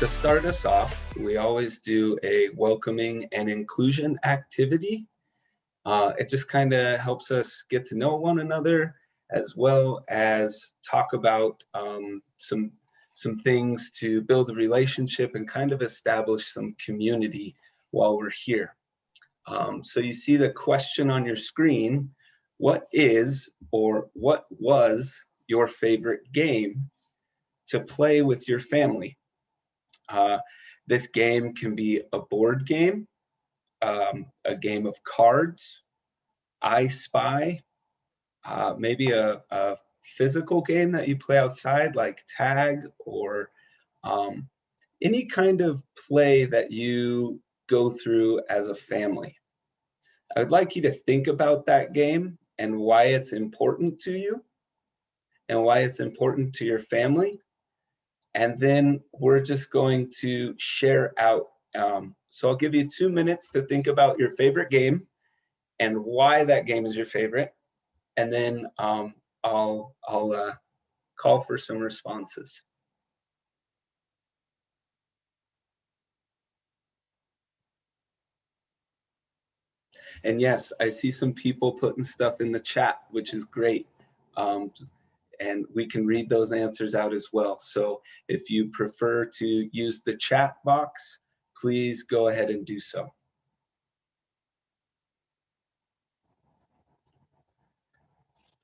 To start us off, we always do a welcoming and inclusion activity. It just kind of helps us get to know one another, as well as talk about some things to build a relationship and kind of establish some community while we're here. So you see the question on your screen: what is or what was your favorite game to play with your family? This game can be a board game, a game of cards, I Spy, maybe a physical game that you play outside like tag, or um, any kind of play that you go through as a family. I would like you to think about that game and why it's important to you and why it's important to your family. And then we're just going to share out. So I'll give you 2 minutes to think about your favorite game and why that game is your favorite. And then I'll call for some responses. And yes, I see some people putting stuff in the chat, which is great. And we can read those answers out as well. So if you prefer to use the chat box, please go ahead and do so.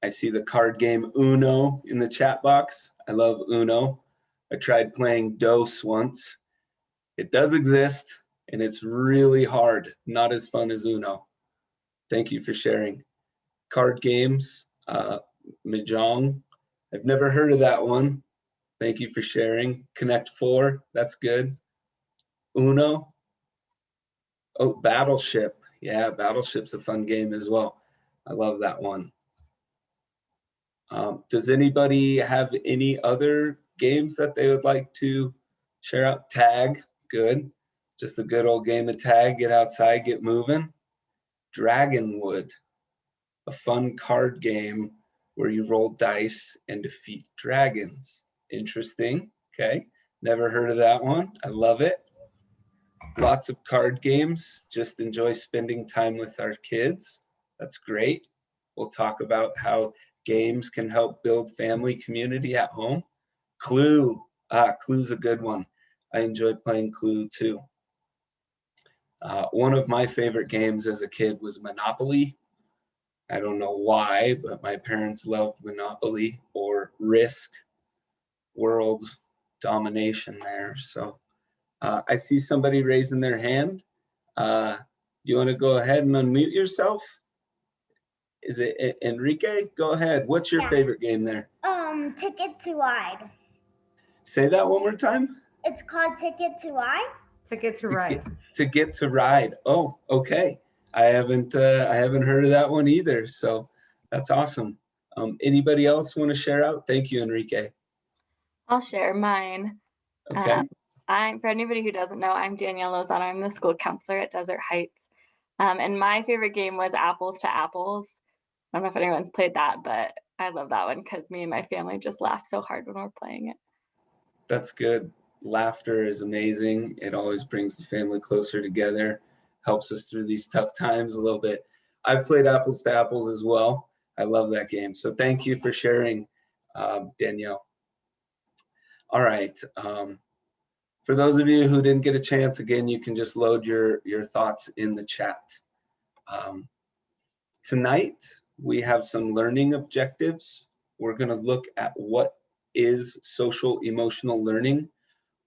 I see the card game Uno in the chat box. I love Uno. I tried playing Dos once. It does exist, and it's really hard, not as fun as Uno. Thank you for sharing. Card games, Mahjong. I've never heard of that one. Thank you for sharing. Connect 4, that's good. Uno. Oh, Battleship. Yeah, Battleship's a fun game as well. I love that one. Does anybody have any other games that they would like to share out? Tag, good. Just a good old game of tag, get outside, get moving. Dragonwood, a fun card game where you roll dice and defeat dragons. Interesting, okay. Never heard of that one, I love it. Lots of card games, just enjoy spending time with our kids. That's great. We'll talk about how games can help build family community at home. Clue, Clue's a good one. I enjoy playing Clue too. One of my favorite games as a kid was Monopoly. I don't know why, but my parents loved Monopoly, or Risk, world domination there. So I see somebody raising their hand. You want to go ahead and unmute yourself? Is it Enrique? Go ahead. What's your favorite game there? Ticket to Ride. Say that one more time. It's called Ticket to Ride. Ticket to Ride. To get to ride. Oh, okay. I haven't heard of that one either. So that's awesome. Anybody else want to share out? Thank you, Enrique. I'll share mine. Okay. For anybody who doesn't know, I'm Danielle Lozano. I'm the school counselor at Desert Heights. And my favorite game was Apples to Apples. I don't know if anyone's played that, but I love that one because me and my family just laugh so hard when we're playing it. That's good. Laughter is amazing. It always brings the family closer together, helps us through these tough times a little bit. I've played Apples to Apples as well. I love that game. So thank you for sharing, Danielle. All right. For those of you who didn't get a chance, again, you can just load your thoughts in the chat. Tonight, we have some learning objectives. We're going to look at what is social emotional learning.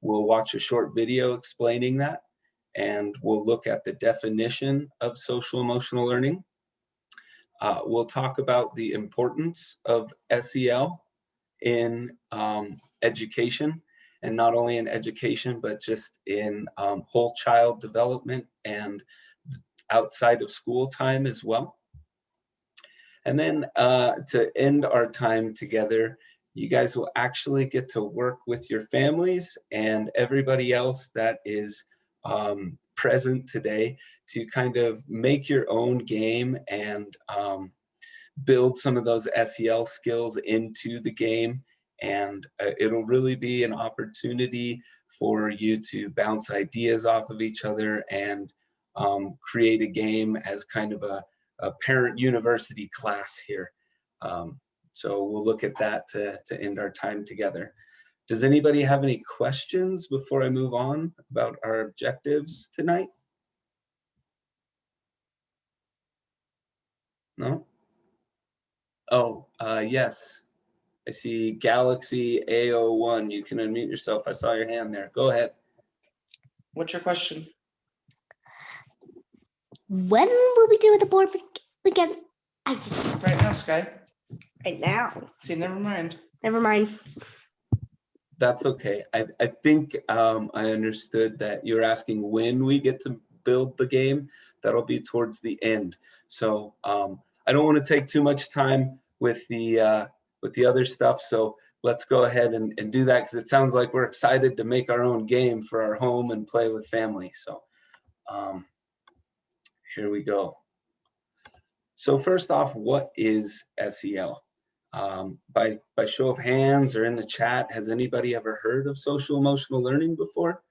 We'll watch a short video explaining that, and we'll look at the definition of social emotional learning. We'll talk about the importance of SEL in education, and not only in education, but just in whole child development and outside of school time as well. And then to end our time together, you guys will actually get to work with your families and everybody else that is present today to kind of make your own game and build some of those SEL skills into the game. And it'll really be an opportunity for you to bounce ideas off of each other and create a game as kind of a parent university class here. So we'll look at that to end our time together. Does anybody have any questions before I move on about our objectives tonight? No? Oh, yes. I see Galaxy A01. You can unmute yourself. I saw your hand there. Go ahead. What's your question? When will we do the board again? I just Right now, Sky. right now. See, never mind. Never mind. That's okay. I think I understood that you're asking when we get to build the game. That'll be towards the end. So I don't want to take too much time with the other stuff. So let's go ahead and do that, because it sounds like we're excited to make our own game for our home and play with family. So here we go. So first off, what is SEL? By show of hands or in the chat, has anybody ever heard of social emotional learning before?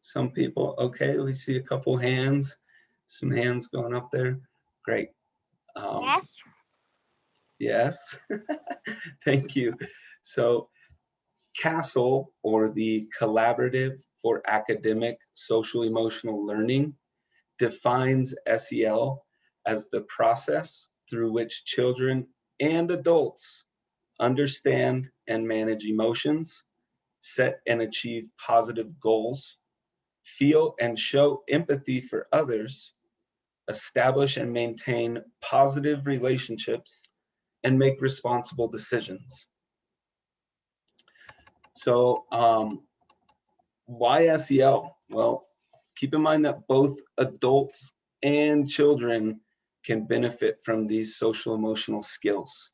Some people. Okay, we see a couple hands, some hands going up there. Great. Yes. Yes. Thank you. So CASEL, or the Collaborative for Academic Social Emotional Learning, defines SEL as the process through which children and adults understand and manage emotions, set and achieve positive goals, feel and show empathy for others, establish and maintain positive relationships, and make responsible decisions. So why SEL? Well, keep in mind that both adults and children can benefit from these social emotional skills.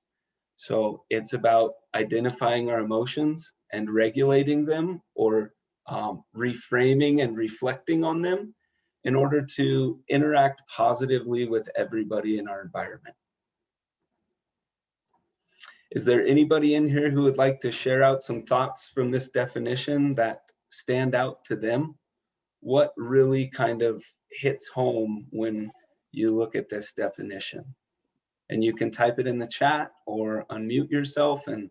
So it's about identifying our emotions and regulating them, or reframing and reflecting on them in order to interact positively with everybody in our environment. Is there anybody in here who would like to share out some thoughts from this definition that stand out to them? What really kind of hits home when you look at this definition? And you can type it in the chat or unmute yourself and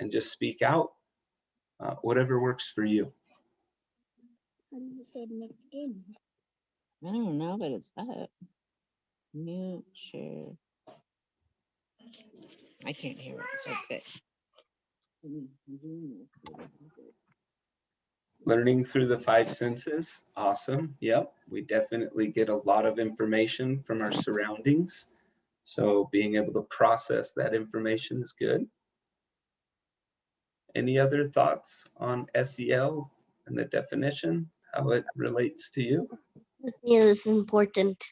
just speak out, whatever works for you. How does it say next in? I don't know, but it's up. Mute, share. I can't hear it. It's okay. Learning through the 5 senses. Awesome. Yep. We definitely get a lot of information from our surroundings. So being able to process that information is good. Any other thoughts on SEL and the definition, how it relates to you? Yeah, it's important.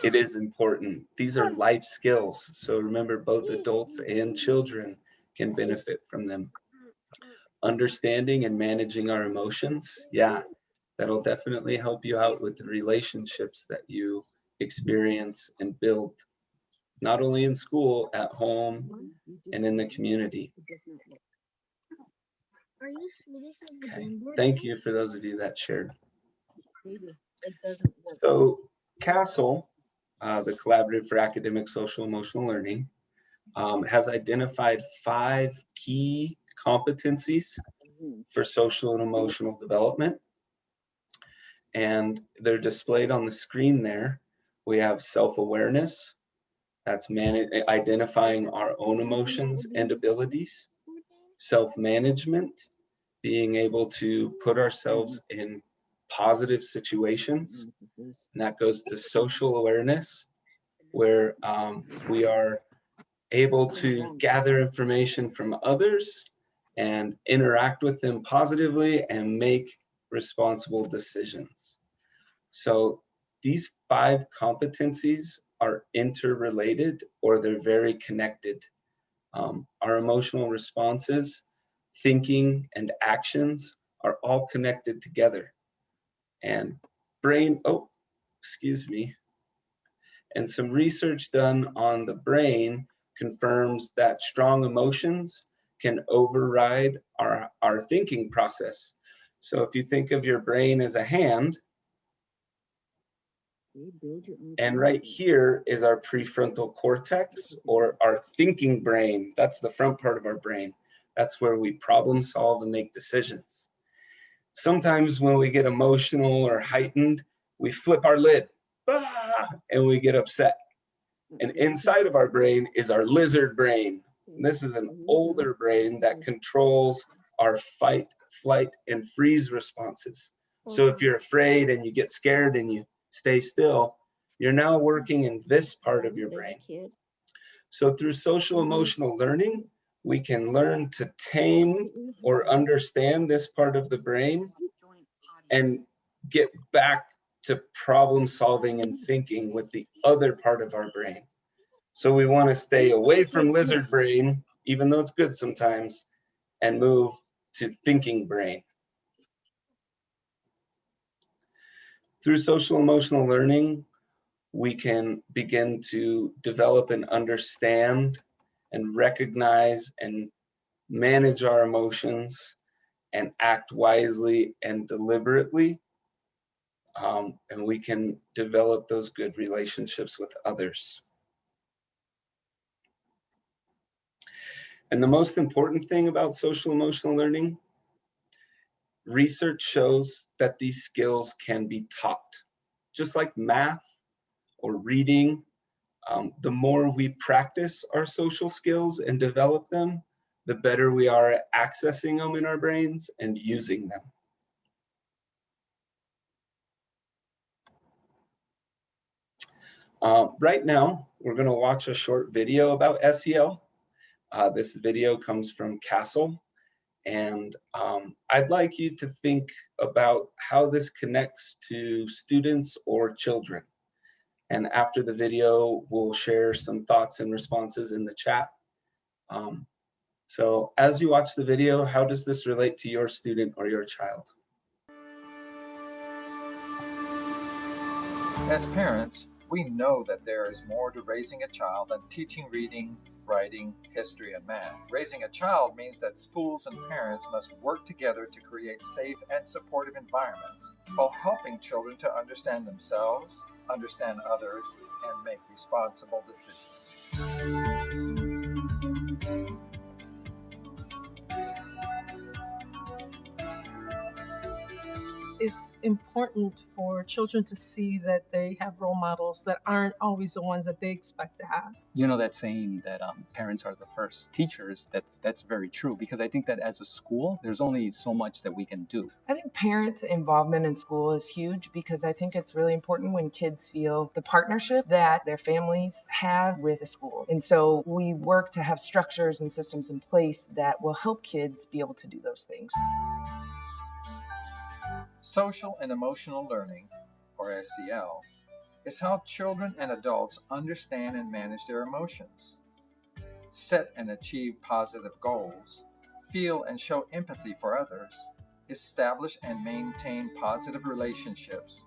It is important. These are life skills. So remember, both adults and children can benefit from them. Understanding and managing our emotions. Yeah, that'll definitely help you out with the relationships that you experience and build, not only in school, at home, and in the community. Okay. Thank you for those of you that shared. It doesn't work. So CASEL, the Collaborative for Academic Social Emotional Learning, has identified 5 key competencies for social and emotional development. And they're displayed on the screen there. We have self-awareness. That's identifying our own emotions and abilities. Self-management, being able to put ourselves in positive situations. And that goes to social awareness, where we are able to gather information from others and interact with them positively and make responsible decisions. So these 5 competencies are interrelated, or they're very connected. Our emotional responses, thinking, and actions are all connected together. And and some research done on the brain confirms that strong emotions can override our thinking process. So if you think of your brain as a hand, You build your own and right system. here is our prefrontal cortex, or our thinking brain. That's the front part of our brain. That's where we problem solve and make decisions. Sometimes when we get emotional or heightened, we flip our lid, and we get upset. And inside of our brain is our lizard brain. This is an older brain that controls our fight, flight, and freeze responses. So if you're afraid and you get scared and you stay still, you're now working in this part of your brain. So through social emotional learning, we can learn to tame or understand this part of the brain and get back to problem solving and thinking with the other part of our brain. So we want to stay away from lizard brain, even though it's good sometimes, and move to thinking brain. Through social emotional learning, we can begin to develop and understand and recognize and manage our emotions and act wisely and deliberately. And we can develop those good relationships with others. And the most important thing about social emotional learning, research shows that these skills can be taught. Just like math or reading, the more we practice our social skills and develop them, the better we are at accessing them in our brains and using them. Right now, we're going to watch a short video about SEL. This video comes from Castle, and I'd like you to think about how this connects to students or children. And after the video, we'll share some thoughts and responses in the chat. So as you watch the video, how does this relate to your student or your child? As parents, we know that there is more to raising a child than teaching reading, writing, history, and math. Raising a child means that schools and parents must work together to create safe and supportive environments while helping children to understand themselves, understand others, and make responsible decisions. It's important for children to see that they have role models that aren't always the ones that they expect to have. You know that saying that parents are the first teachers, that's very true, because I think that as a school, there's only so much that we can do. I think parent involvement in school is huge because I think it's really important when kids feel the partnership that their families have with the school. And so we work to have structures and systems in place that will help kids be able to do those things. Social and emotional learning, or SEL, is how children and adults understand and manage their emotions, set and achieve positive goals, feel and show empathy for others, establish and maintain positive relationships,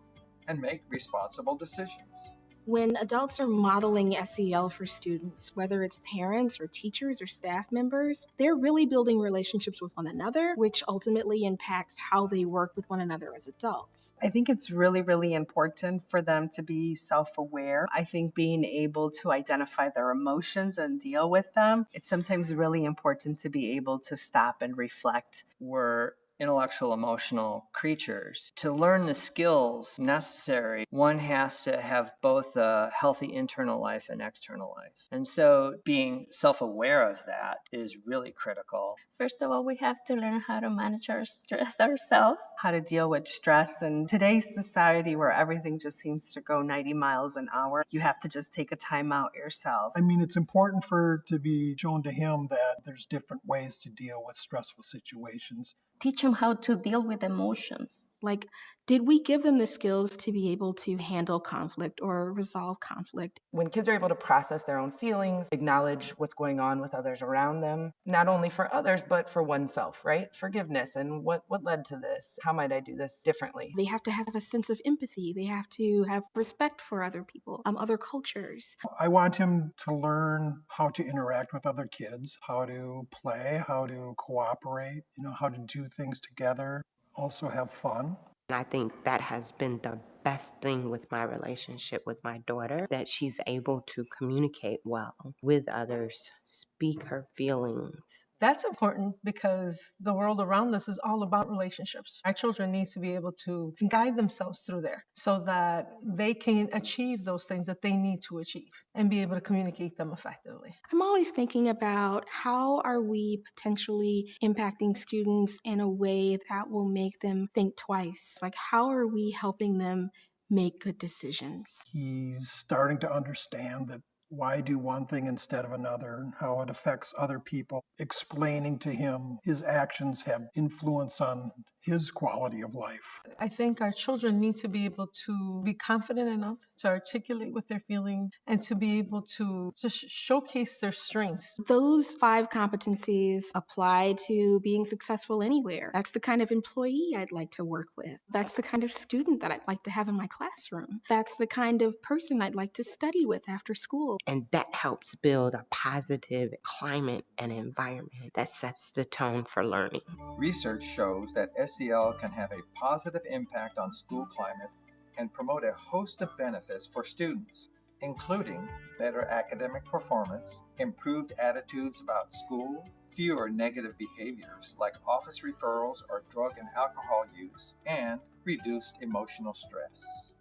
and make responsible decisions. When adults are modeling SEL for students, whether it's parents or teachers or staff members, they're really building relationships with one another, which ultimately impacts how they work with one another as adults. I think it's really, really important for them to be self-aware. I think being able to identify their emotions and deal with them, it's sometimes really important to be able to stop and reflect. We're intellectual, emotional creatures. To learn the skills necessary, one has to have both a healthy internal life and external life. And so being self-aware of that is really critical. First of all, we have to learn how to manage our stress ourselves. How to deal with stress. In today's society where everything just seems to go 90 miles an hour, you have to just take a time out yourself. I mean, it's important to be shown to him that there's different ways to deal with stressful situations. teach them how to deal with emotions. Like, did we give them the skills to be able to handle conflict or resolve conflict? When kids are able to process their own feelings, acknowledge what's going on with others around them, not only for others, but for oneself, right? Forgiveness and what led to this? How might I do this differently? They have to have a sense of empathy. They have to have respect for other people, other cultures. I want him to learn how to interact with other kids, how to play, how to cooperate, how to do things together, also have fun. I think that has been the best thing with my relationship with my daughter, that she's able to communicate well with others, speak her feelings. That's important because the world around us is all about relationships. Our children need to be able to guide themselves through there so that they can achieve those things that they need to achieve and be able to communicate them effectively. I'm always thinking about how are we potentially impacting students in a way that will make them think twice? Like, how are we helping them make good decisions? He's starting to understand that why do one thing instead of another and how it affects other people. Explaining to him his actions have influence on his quality of life. I think our children need to be able to be confident enough to articulate what they're feeling and to be able to just showcase their strengths. Those 5 competencies apply to being successful anywhere. That's the kind of employee I'd like to work with. That's the kind of student that I'd like to have in my classroom. That's the kind of person I'd like to study with after school. And that helps build a positive climate and environment that sets the tone for learning. Research shows that SEL can have a positive impact on school climate and promote a host of benefits for students, including better academic performance, improved attitudes about school, fewer negative behaviors like office referrals or drug and alcohol use, and reduced emotional stress.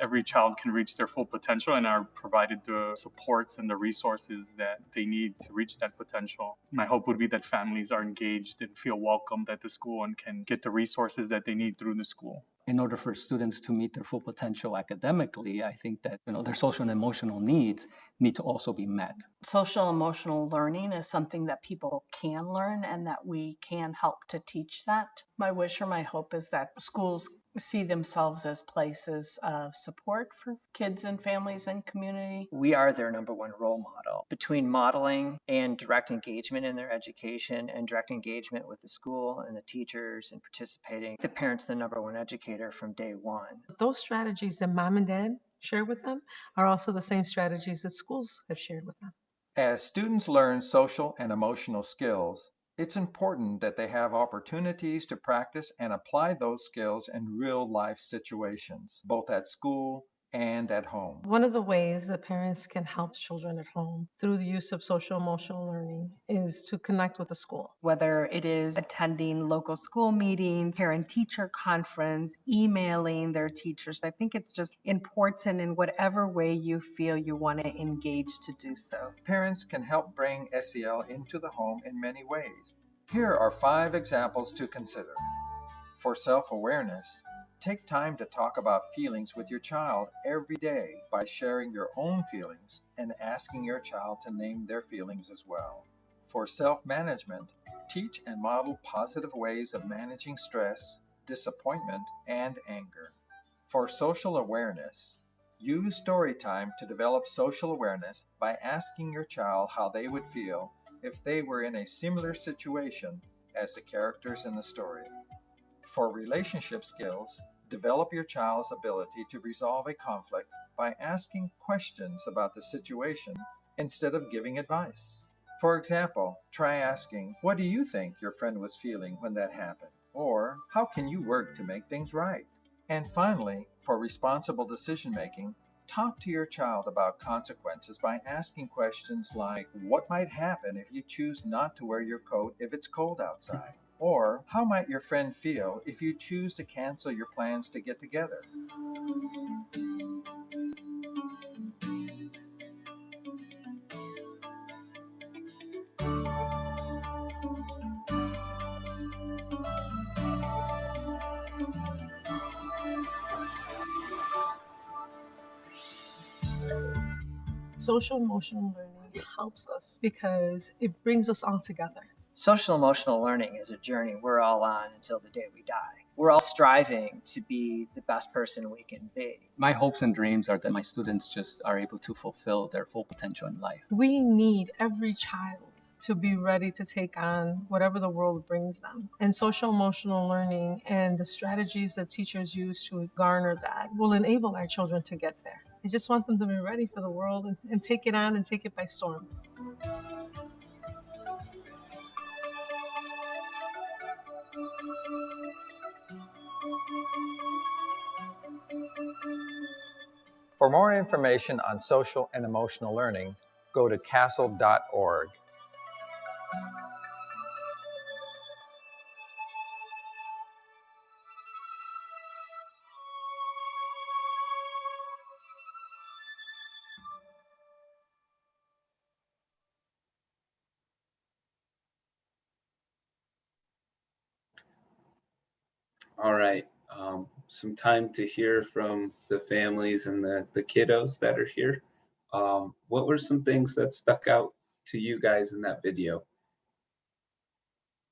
Every child can reach their full potential and are provided the supports and the resources that they need to reach that potential. My hope would be that families are engaged and feel welcomed at the school and can get the resources that they need through the school. In order for students to meet their full potential academically, I think that their social and emotional needs need to also be met. Social emotional learning is something that people can learn and that we can help to teach that. My wish or my hope is that schools see themselves as places of support for kids and families and community. We are their number one role model. Between modeling and direct engagement in their education and direct engagement with the school and the teachers and participating, the parent's the number one educator from day one. Those strategies that mom and dad share with them are also the same strategies that schools have shared with them. As students learn social and emotional skills, it's important that they have opportunities to practice and apply those skills in real-life situations, both at school and at home. One of the ways that parents can help children at home through the use of social emotional learning is to connect with the school. Whether it is attending local school meetings, parent-teacher conference, emailing their teachers, I think it's just important in whatever way you feel you want to engage to do so. Parents can help bring SEL into the home in many ways. Here are 5 examples to consider. For self-awareness, take time to talk about feelings with your child every day by sharing your own feelings and asking your child to name their feelings as well. For self-management, teach and model positive ways of managing stress, disappointment, and anger. For social awareness, use story time to develop social awareness by asking your child how they would feel if they were in a similar situation as the characters in the story. For relationship skills, develop your child's ability to resolve a conflict by asking questions about the situation instead of giving advice. For example, try asking, "What do you think your friend was feeling when that happened?" Or, "How can you work to make things right?" And finally, for responsible decision-making, talk to your child about consequences by asking questions like, "What might happen if you choose not to wear your coat if it's cold outside?" Or, "How might your friend feel if you choose to cancel your plans to get together?" Social emotional learning helps us because it brings us all together. Social emotional learning is a journey we're all on until the day we die. We're all striving to be the best person we can be. My hopes and dreams are that my students just are able to fulfill their full potential in life. We need every child to be ready to take on whatever the world brings them. And social emotional learning and the strategies that teachers use to garner that will enable our children to get there. I just want them to be ready for the world and take it on and take it by storm. For more information on social and emotional learning, go to castle.org. All right. Some time to hear from the families and the kiddos that are here. What were some things that stuck out to you guys in that video?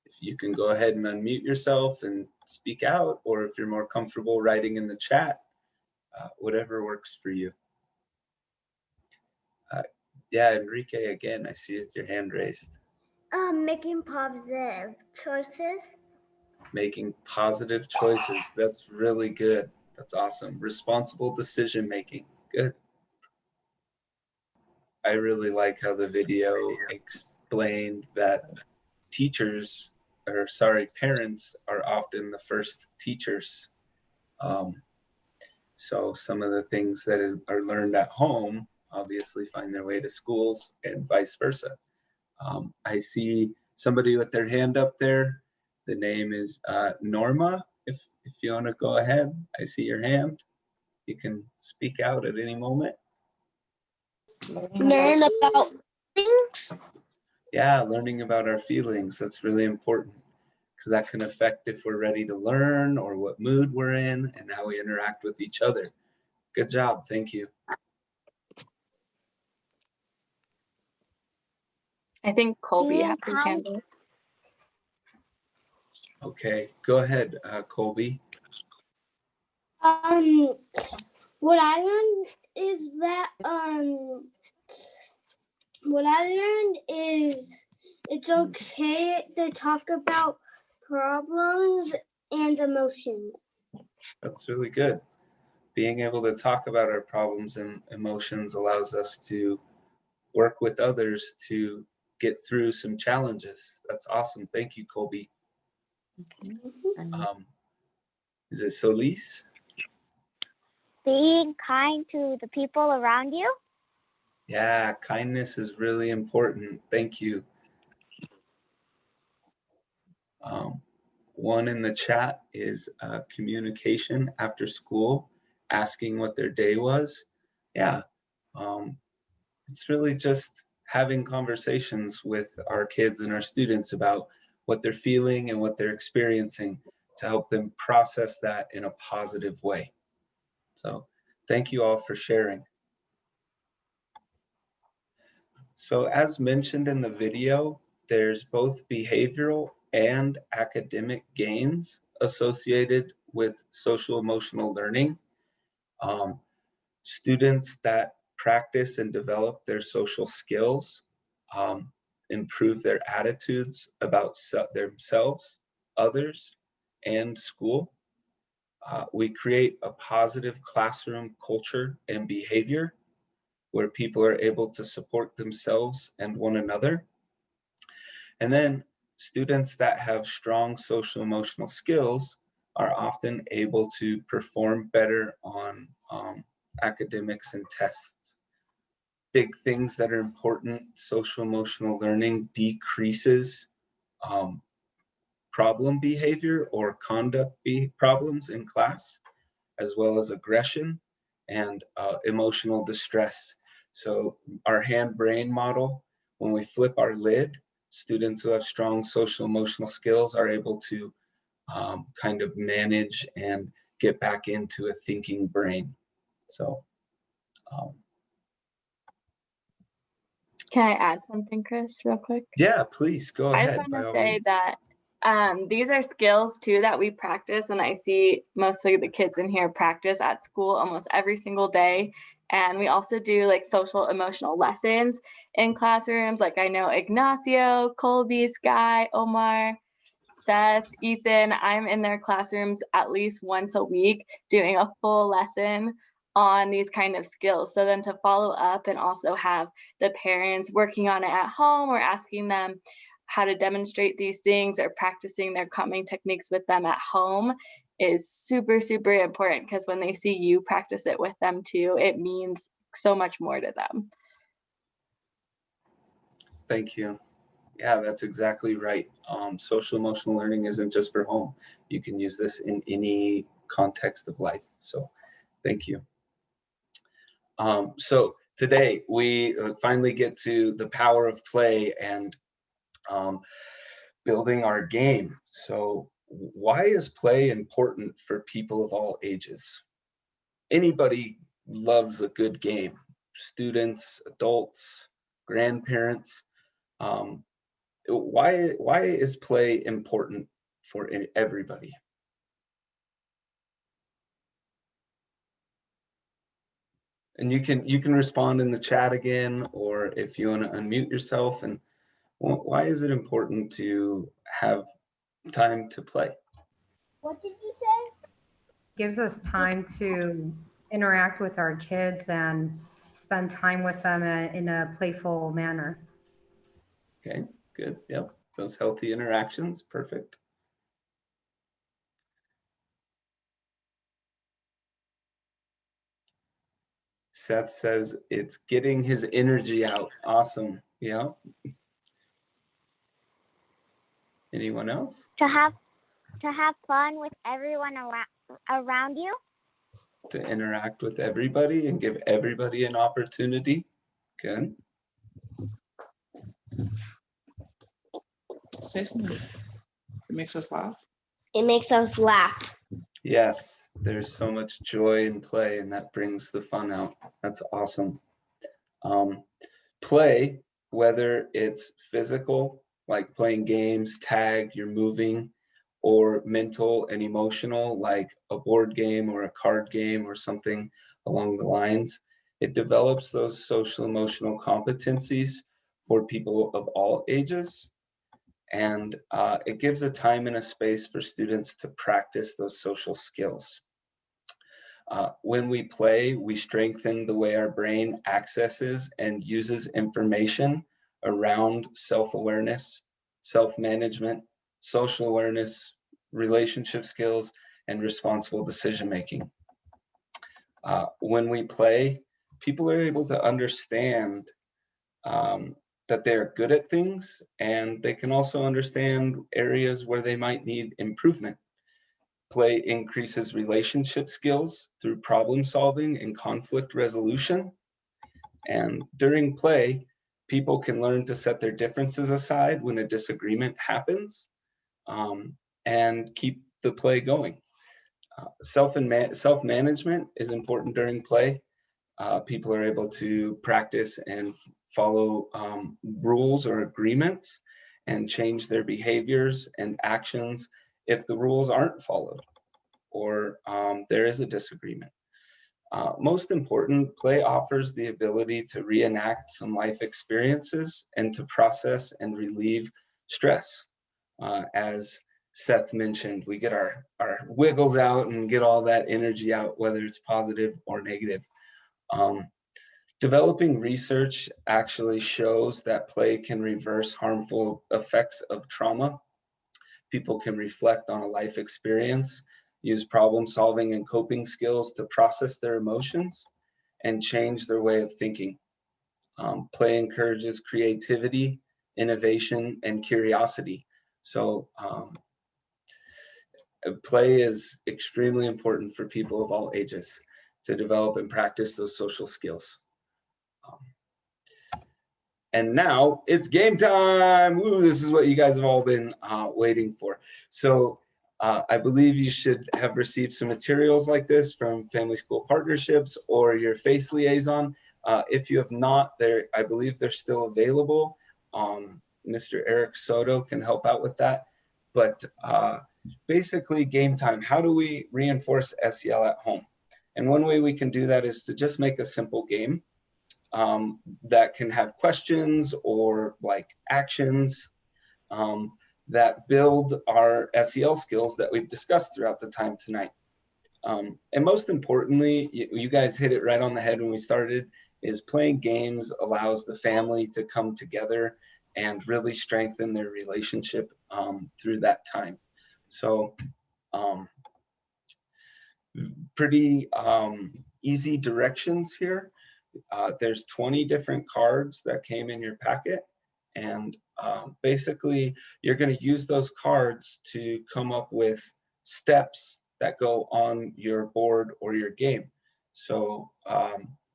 If you can go ahead and unmute yourself and speak out, or if you're more comfortable writing in the chat, whatever works for you. Yeah, Enrique, again, I see it's your hand raised. Making positive choices. Making positive choices. That's really good. That's awesome. Responsible decision making. Good. I really like how the video explained that parents are often the first teachers. So some of the things that are learned at home obviously find their way to schools and vice versa. I see somebody with their hand up there. The name is Norma. If you want to go ahead, I see your hand. You can speak out at any moment. Learn about things. Yeah, learning about our feelings. That's really important because that can affect if we're ready to learn or what mood we're in and how we interact with each other. Good job. Thank you. I think Colby Being has his kind. hand up. Okay, go ahead, Colby. What I learned is that it's okay to talk about problems and emotions. That's really good. Being able to talk about our problems and emotions allows us to work with others to get through some challenges. That's awesome. Thank you, Colby. Is it Solis? Being kind to the people around you. Yeah, kindness is really important. Thank you. One in the chat is communication after school, asking what their day was. Yeah, it's really just having conversations with our kids and our students about what they're feeling and what they're experiencing to help them process that in a positive way. So thank you all for sharing. So as mentioned in the video, there's both behavioral and academic gains associated with social emotional learning. Students that practice and develop their social skills improve their attitudes about themselves, others, and school. We create a positive classroom culture and behavior where people are able to support themselves and one another. And then students that have strong social emotional skills are often able to perform better on academics and tests. Big things that are important: social emotional learning decreases problem behavior or conduct problems in class, as well as aggression and emotional distress. So our hand-brain model, when we flip our lid, students who have strong social emotional skills are able to kind of manage and get back into a thinking brain. So Can I add something, Chris, real quick? Yeah, please go I just ahead, by want to all say means. that these are skills too that we practice, and I see mostly the kids in here practice at school almost every single day. And we also do like social emotional lessons in classrooms. Like I know Ignacio, Colby, Sky, Omar, Seth, Ethan, I'm in their classrooms at least once a week doing a full lesson on these kind of skills. So then to follow up and also have the parents working on it at home or asking them how to demonstrate these things or practicing their calming techniques with them at home is super, super important, because when they see you practice it with them too, it means so much more to them. Thank you. Yeah, that's exactly right. Social emotional learning isn't just for home. You can use this in any context of life. So thank you. So today we finally get to the power of play and building our game. So why is play important for people of all ages? Anybody loves a good game. Students, adults, grandparents. Um, why is play important for everybody? And you can respond in the chat again, or if you want to unmute yourself. And why is it important to have time to play? What did you say? Gives us time to interact with our kids and spend time with them in a playful manner. Okay, good. Yep, those healthy interactions, perfect. Seth says it's getting his energy out. Awesome. Yeah. Anyone else? To have fun with everyone around you. To interact with everybody and give everybody an opportunity. Good. Say something. It makes us laugh. It makes us laugh. Yes, there's so much joy in play, and that brings the fun out. That's awesome. Play, whether it's physical, like playing games, tag, you're moving, or mental and emotional, like a board game or a card game or something along the lines, it develops those social emotional competencies for people of all ages. And it gives a time and a space for students to practice those social skills. When we play, we strengthen the way our brain accesses and uses information around self-awareness, self-management, social awareness, relationship skills, and responsible decision-making. When we play, people are able to understand that they're good at things, and they can also understand areas where they might need improvement. Play increases relationship skills through problem solving and conflict resolution. And during play, people can learn to set their differences aside when a disagreement happens, and keep the play going. Self-management is important during play. People are able to practice and follow rules or agreements and change their behaviors and actions if the rules aren't followed or there is a disagreement. Most important, play offers the ability to reenact some life experiences and to process and relieve stress. As Seth mentioned, we get our wiggles out and get all that energy out, whether it's positive or negative. Developing research actually shows that play can reverse harmful effects of trauma. People can reflect on a life experience, use problem solving and coping skills to process their emotions, and change their way of thinking. Play encourages creativity, innovation, and curiosity. So play is extremely important for people of all ages to develop and practice those social skills. And now it's game time. Woo, this is what you guys have all been waiting for. So I believe you should have received some materials like this from Family School Partnerships or your FACE liaison. If you have not, I believe they're still available. Mr. Eric Soto can help out with that. But basically, game time. How do we reinforce SEL at home? And one way we can do that is to just make a simple game that can have questions or like actions that build our SEL skills that we've discussed throughout the time tonight. And most importantly, you guys hit it right on the head when we started, is playing games allows the family to come together and really strengthen their relationship through that time. So pretty easy directions here. There's 20 different cards that came in your packet. And basically, you're going to use those cards to come up with steps that go on your board or your game. So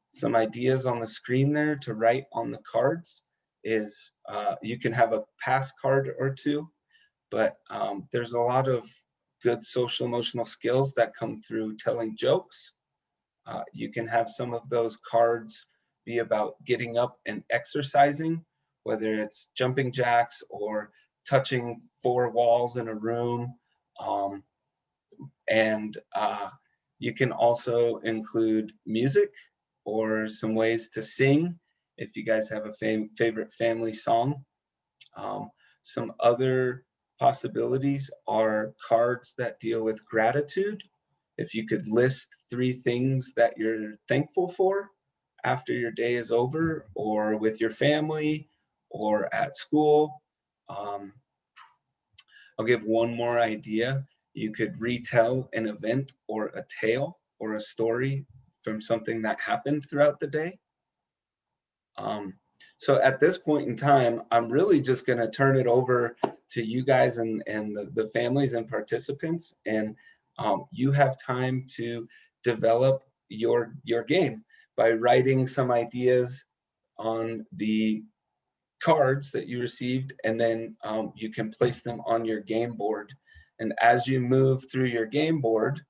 some ideas on the screen there to write on the cards is you can have a pass card or two, but there's a lot of good social emotional skills that come through telling jokes. You can have some of those cards be about getting up and exercising, whether it's jumping jacks or touching 4 walls in a room. And you can also include music or some ways to sing if you guys have a favorite family song. Some other possibilities are cards that deal with gratitude. If you could list 3 things that you're thankful for after your day is over, or with your family, or at school. I'll give one more idea. You could retell an event or a tale or a story from something that happened throughout the day. So at this point in time, I'm really just going to turn it over to you guys and the families and participants, and you have time to develop your game by writing some ideas on the cards that you received, and then you can place them on your game board. And as you move through your game board,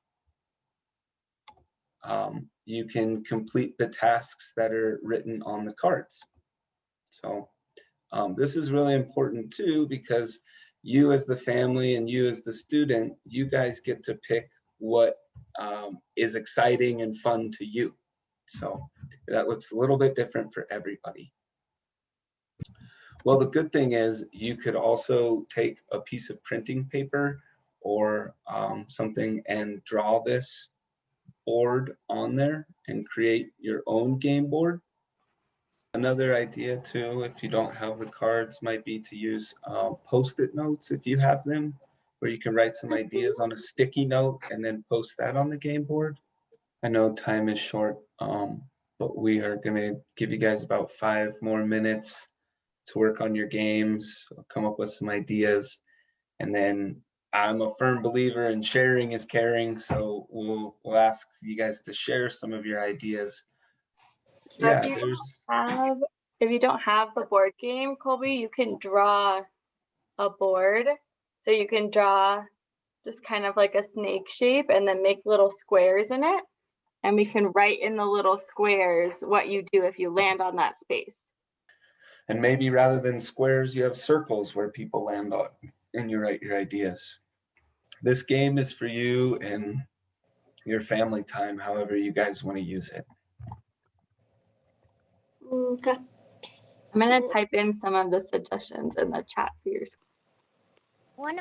you can complete the tasks that are written on the cards. So this is really important too, because you as the family and you as the student, you guys get to pick what is exciting and fun to you. So that looks a little bit different for everybody. Well, the good thing is you could also take a piece of printing paper or something and draw this board on there and create your own game board. Another idea too, if you don't have the cards, might be to use Post-it notes if you have them, where you can write some ideas on a sticky note and then post that on the game board. I know time is short, but we are going to give you guys about 5 more minutes to work on your games, come up with some ideas, and then I'm a firm believer in sharing is caring, so we'll ask you guys to share some of your ideas. So Yeah, if you don't have the board game, Colby, you can draw a board. So you can draw just kind of like a snake shape and then make little squares in it. And we can write in the little squares what you do if you land on that space. And maybe rather than squares, you have circles where people land on and you write your ideas. This game is for you and your family time, however you guys want to use it. Okay. I'm going to type in some of the suggestions in the chat for your school. One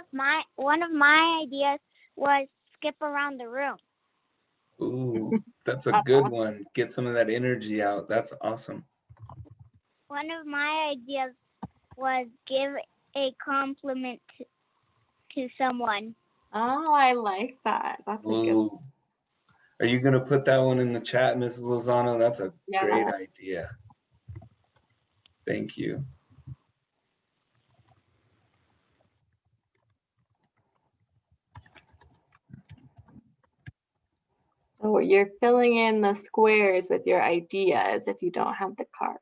of my ideas was skip around the room. Ooh, that's a good one. Get some of that energy out. That's awesome. One of my ideas was give a compliment to someone. Oh, I like that. That's a good one. Are you going to put that one in the chat, Mrs. Lozano? That's a great idea. Thank you. So you're filling in the squares with your ideas if you don't have the cards.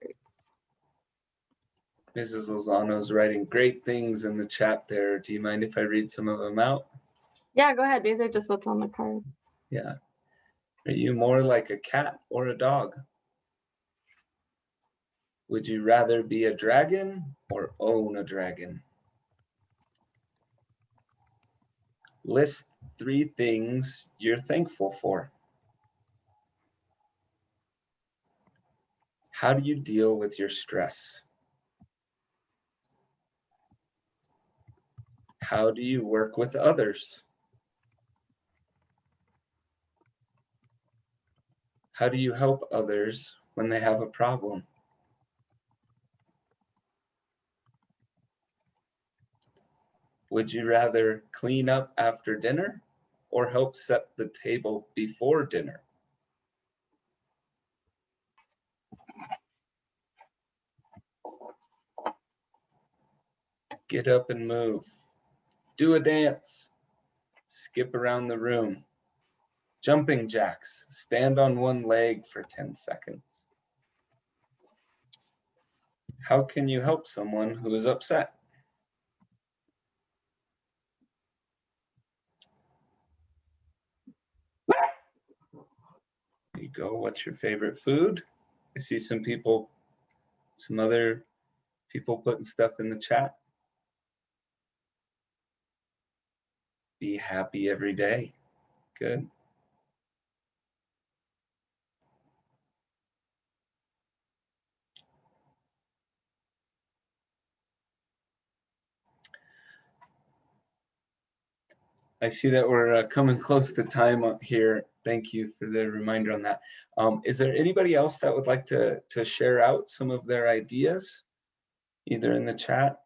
Mrs. Lozano's writing great things in the chat there. Do you mind if I read some of them out? Yeah, go ahead. These are just what's on the cards. Yeah. Are you more like a cat or a dog? Would you rather be a dragon or own a dragon? List 3 things you're thankful for. How do you deal with your stress? How do you work with others? How do you help others when they have a problem? Would you rather clean up after dinner or help set the table before dinner? Get up and move. Do a dance. Skip around the room. Jumping jacks. Stand on one leg for 10 seconds. How can you help someone who is upset? There you go. What's your favorite food? I see some other people putting stuff in the chat. Be happy every day. Good. I see that we're coming close to time up here. Thank you for the reminder on that. Is there anybody else that would like to share out some of their ideas, either in the chat?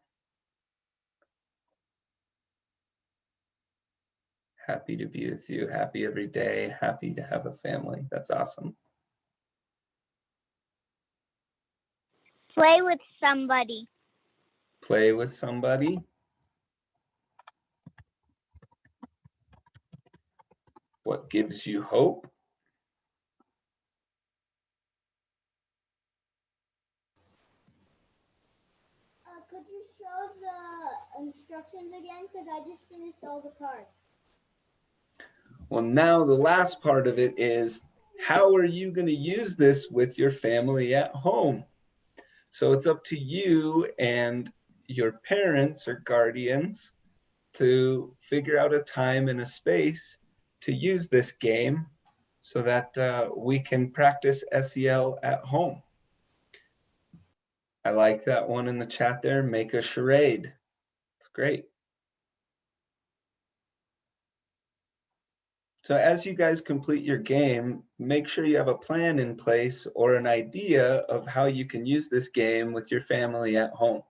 Happy to be with you. Happy every day. Happy to have a family. That's awesome. Play with somebody. Play with somebody. What gives you hope? Could you show the instructions again? Because I just finished all the cards. Well, now the last part of it is, how are you going to use this with your family at home? So it's up to you and your parents or guardians to figure out a time and a space to use this game so that we can practice SEL at home. I like that one in the chat there. Make a charade. It's great. So as you guys complete your game, make sure you have a plan in place or an idea of how you can use this game with your family at home.